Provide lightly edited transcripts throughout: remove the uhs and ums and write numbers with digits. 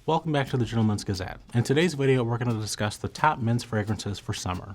welcome back to the Gentleman's Gazette. In today's video, we're going to discuss the top men's fragrances for summer.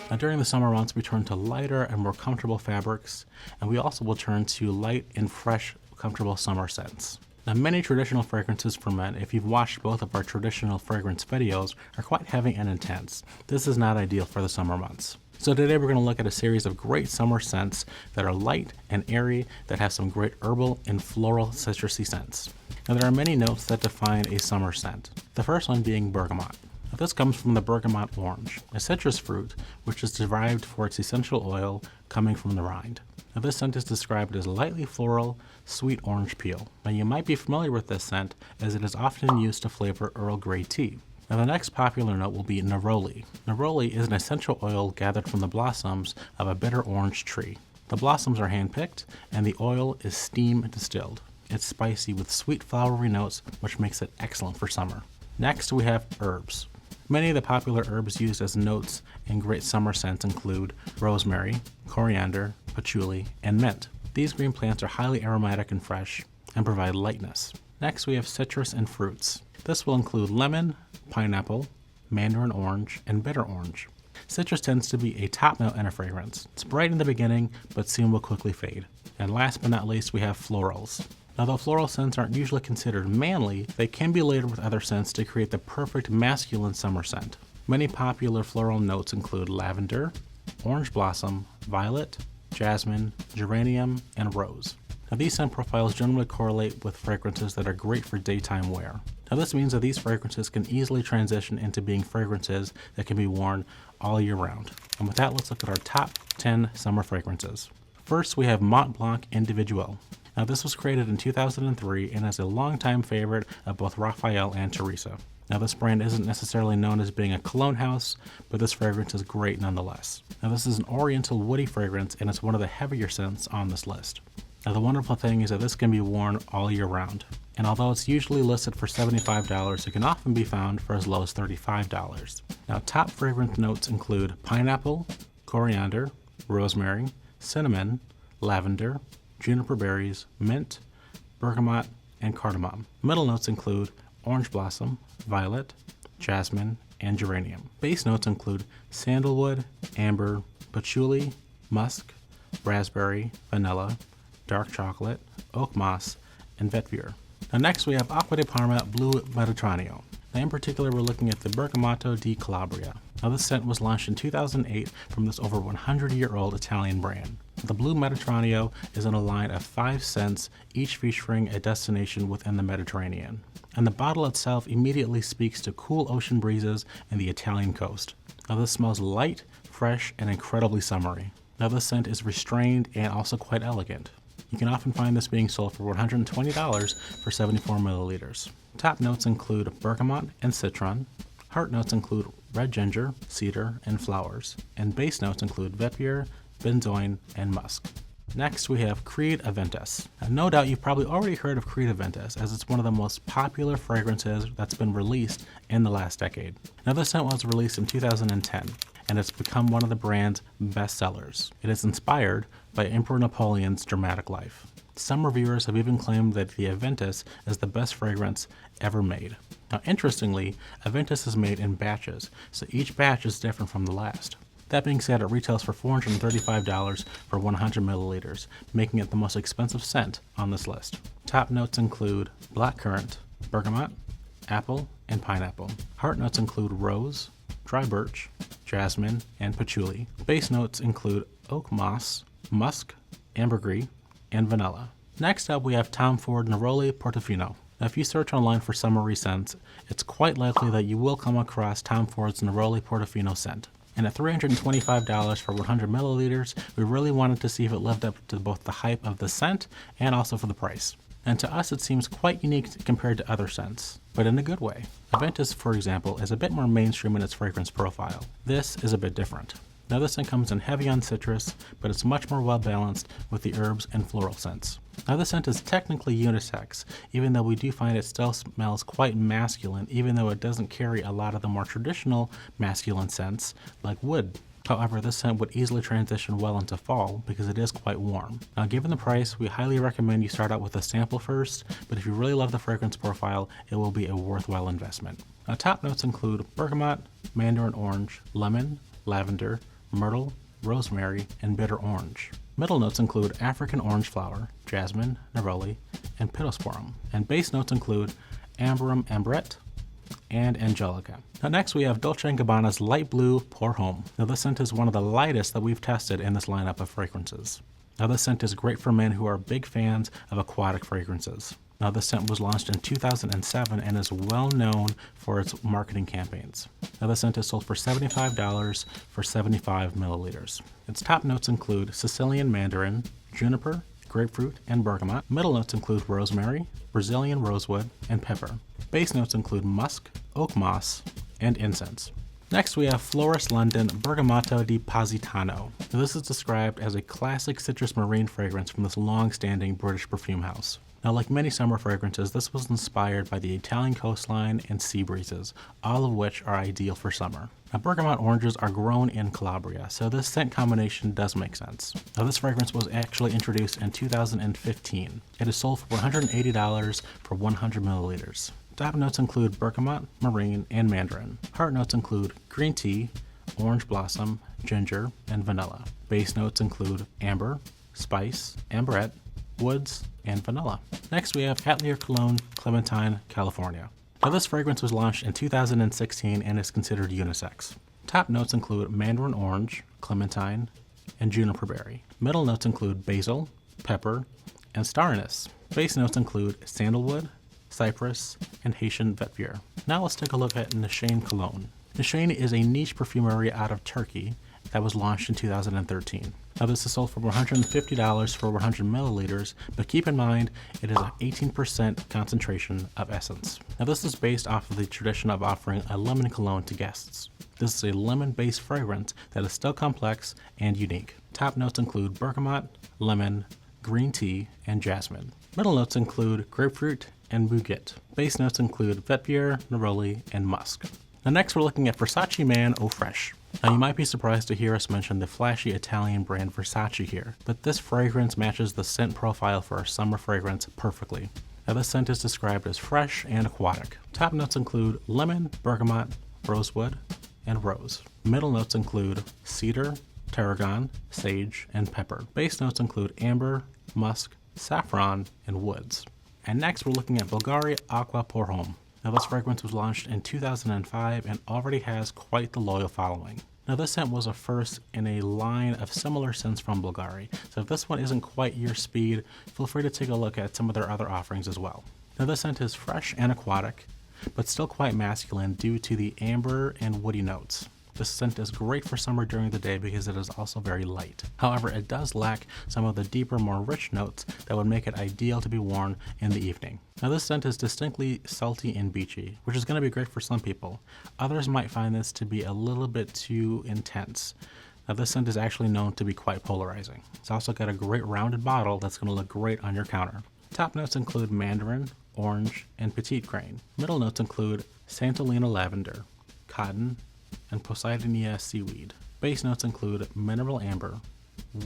Now, during the summer months, we turn to lighter and more comfortable fabrics, and we also will turn to light and fresh, comfortable summer scents. Now, many traditional fragrances for men, if you've watched both of our traditional fragrance videos, are quite heavy and intense. This is not ideal for the summer months. So today we're going to look at a series of great summer scents that are light and airy, that have some great herbal and floral citrusy scents. Now, there are many notes that define a summer scent. The first one being bergamot. Now, this comes from the bergamot orange, a citrus fruit which is derived for its essential oil coming from the rind. Now, this scent is described as lightly floral, sweet orange peel. Now, you might be familiar with this scent as it is often used to flavor Earl Grey tea. Now, the next popular note will be neroli. Neroli is an essential oil gathered from the blossoms of a bitter orange tree. The blossoms are hand-picked and the oil is steam distilled. It's spicy with sweet flowery notes, which makes it excellent for summer. Next, we have herbs. Many of the popular herbs used as notes in great summer scents include rosemary, coriander, patchouli, and mint. These green plants are highly aromatic and fresh and provide lightness. Next, we have citrus and fruits. This will include lemon, pineapple, mandarin orange, and bitter orange. Citrus tends to be a top note in a fragrance. It's bright in the beginning, but soon will quickly fade. And last but not least, we have florals. Now, though floral scents aren't usually considered manly, they can be layered with other scents to create the perfect masculine summer scent. Many popular floral notes include lavender, orange blossom, violet, jasmine, geranium, and rose. Now, these scent profiles generally correlate with fragrances that are great for daytime wear. Now, this means that these fragrances can easily transition into being fragrances that can be worn all year round. And with that, let's look at our top 10 summer fragrances. First, we have Mont Blanc Individuel. Now, this was created in 2003 and is a longtime favorite of both Raphael and Teresa. Now, this brand isn't necessarily known as being a cologne house, but this fragrance is great nonetheless. Now, this is an oriental woody fragrance and it's one of the heavier scents on this list. Now, the wonderful thing is that this can be worn all year round. And although it's usually listed for $75, it can often be found for as low as $35. Now, top fragrance notes include pineapple, coriander, rosemary, cinnamon, lavender, juniper berries, mint, bergamot, and cardamom. Middle notes include orange blossom, violet, jasmine, and geranium. Base notes include sandalwood, amber, patchouli, musk, raspberry, vanilla, dark chocolate, oak moss, and vetiver. Now, next we have Acqua di Parma Blue Mediterraneo. Now, in particular, we're looking at the Bergamotto di Calabria. Now, this scent was launched in 2008 from this over 100-year-old Italian brand. The Blue Mediterraneo is in a line of 5 scents, each featuring a destination within the Mediterranean. And the bottle itself immediately speaks to cool ocean breezes and the Italian coast. Now, this smells light, fresh, and incredibly summery. Now, this scent is restrained and also quite elegant. You can often find this being sold for $120 for 74 milliliters. Top notes include bergamot and citron. Heart notes include red ginger, cedar, and flowers. And base notes include vetiver, benzoin, and musk. Next, we have Creed Aventus. Now, no doubt you've probably already heard of Creed Aventus, as it's one of the most popular fragrances that's been released in the last decade. Now, this scent was released in 2010, and it's become one of the brand's best sellers. It is inspired by Emperor Napoleon's dramatic life. Some reviewers have even claimed that the Aventus is the best fragrance ever made. Now, interestingly, Aventus is made in batches, so each batch is different from the last. That being said, it retails for $435 for 100 milliliters, making it the most expensive scent on this list. Top notes include blackcurrant, bergamot, apple, and pineapple. Heart notes include rose, dry birch, jasmine, and patchouli. Base notes include oak moss, musk, ambergris, and vanilla. Next up, we have Tom Ford Neroli Portofino. Now, if you search online for summery scents, it's quite likely that you will come across Tom Ford's Neroli Portofino scent. And at $325 for 100 milliliters, we really wanted to see if it lived up to both the hype of the scent and also for the price. And to us, it seems quite unique compared to other scents, but in a good way. Aventus, for example, is a bit more mainstream in its fragrance profile. This is a bit different. Now this scent comes in heavy on citrus, but it's much more well balanced with the herbs and floral scents. Now this scent is technically unisex, even though we do find it still smells quite masculine, even though it doesn't carry a lot of the more traditional masculine scents like wood. However, this scent would easily transition well into fall because it is quite warm. Now given the price, we highly recommend you start out with a sample first, but if you really love the fragrance profile, it will be a worthwhile investment. Now top notes include bergamot, mandarin orange, lemon, lavender, myrtle, rosemary, and bitter orange. Middle notes include African orange flower, jasmine, neroli, and pittosporum. And base notes include amberum ambrette and angelica. Now next we have Dolce & Gabbana's light blue Pour Homme. Now this scent is one of the lightest that we've tested in this lineup of fragrances. Now this scent is great for men who are big fans of aquatic fragrances. Now this scent was launched in 2007 and is well known for its marketing campaigns. Now this scent is sold for $75 for 75 milliliters. Its top notes include Sicilian mandarin, juniper, grapefruit, and bergamot. Middle notes include rosemary, Brazilian rosewood, and pepper. Base notes include musk, oak moss, and incense. Next we have Floris London Bergamotto di Positano. Now, this is described as a classic citrus marine fragrance from this long-standing British perfume house. Now, like many summer fragrances, this was inspired by the Italian coastline and sea breezes, all of which are ideal for summer. Now, bergamot oranges are grown in Calabria, so this scent combination does make sense. Now, this fragrance was actually introduced in 2015. It is sold for $180 for 100 milliliters. Top notes include bergamot, marine, and mandarin. Heart notes include green tea, orange blossom, ginger, and vanilla. Base notes include amber, spice, amberette, woods, and vanilla. Next we have Atelier Cologne, Clementine, California. Now this fragrance was launched in 2016 and is considered unisex. Top notes include mandarin orange, clementine, and juniper berry. Middle notes include basil, pepper, and star anise. Base notes include sandalwood, cypress, and Haitian vetiver. Now let's take a look at Nishane Cologne. Nishane is a niche perfumery out of Turkey that was launched in 2013. Now this is sold for $150 for 100 milliliters, but keep in mind it is an 18% concentration of essence. Now this is based off of the tradition of offering a lemon cologne to guests. This is a lemon-based fragrance that is still complex and unique. Top notes include bergamot, lemon, green tea, and jasmine. Middle notes include grapefruit and bouquet. Base notes include vetiver, neroli, and musk. Now next we're looking at Versace Man Eau Fraiche. Now you might be surprised to hear us mention the flashy Italian brand Versace here, but this fragrance matches the scent profile for our summer fragrance perfectly. Now this scent is described as fresh and aquatic. Top notes include lemon, bergamot, rosewood, and rose. Middle notes include cedar, tarragon, sage, and pepper. Base notes include amber, musk, saffron, and woods. And next we're looking at Bvlgari Acqua Pour Homme. Now this fragrance was launched in 2005 and already has quite the loyal following. Now this scent was a first in a line of similar scents from Bvlgari, so if this one isn't quite your speed, feel free to take a look at some of their other offerings as well. Now this scent is fresh and aquatic, but still quite masculine due to the amber and woody notes. This scent is great for summer during the day because it is also very light. However, it does lack some of the deeper, more rich notes that would make it ideal to be worn in the evening. Now this scent is distinctly salty and beachy, which is going to be great for some people. Others might find this to be a little bit too intense. Now this scent is actually known to be quite polarizing. It's also got a great rounded bottle that's going to look great on your counter. Top notes include mandarin, orange, and petite grain. Middle notes include Santolina lavender, cotton, and Positano seaweed. Base notes include mineral amber,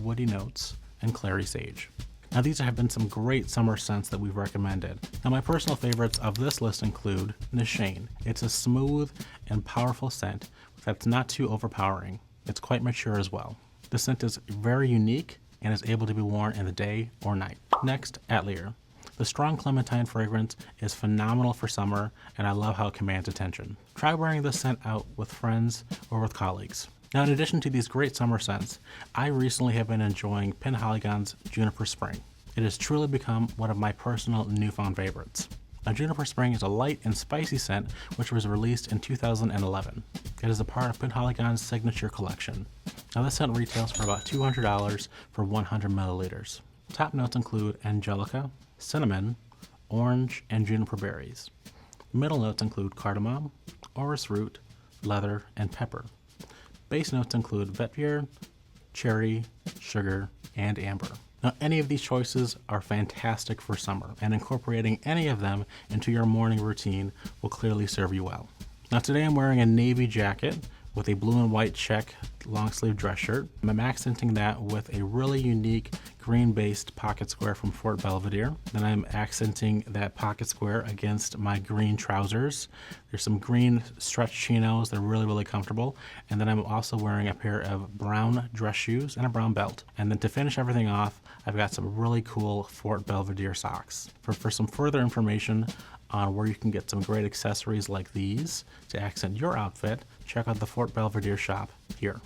woody notes, and clary sage. Now these have been some great summer scents that we've recommended. Now my personal favorites of this list include Nishane. It's a smooth and powerful scent that's not too overpowering. It's quite mature as well. The scent is very unique and is able to be worn in the day or night. Next, Atelier. The strong clementine fragrance is phenomenal for summer, and I love how it commands attention. Try wearing this scent out with friends or with colleagues. Now, in addition to these great summer scents, I recently have been enjoying Penhaligon's Juniper Spring. It has truly become one of my personal newfound favorites. Now, Juniper Spring is a light and spicy scent which was released in 2011. It is a part of Penhaligon's signature collection. Now, this scent retails for about $200 for 100 milliliters. Top notes include angelica, cinnamon, orange, and juniper berries. Middle notes include cardamom, orris root, leather, and pepper. Base notes include vetiver, cherry, sugar, and amber. Now, any of these choices are fantastic for summer, and incorporating any of them into your morning routine will clearly serve you well. Now, today I'm wearing a navy jacket with a blue and white check long sleeve dress shirt. I'm accenting that with a really unique green-based pocket square from Fort Belvedere. Then I'm accenting that pocket square against my green trousers. There's some green stretch chinos. They're really, really comfortable. And then I'm also wearing a pair of brown dress shoes and a brown belt. And then to finish everything off, I've got some really cool Fort Belvedere socks. For some further information on where you can get some great accessories like these to accent your outfit, check out the Fort Belvedere shop here.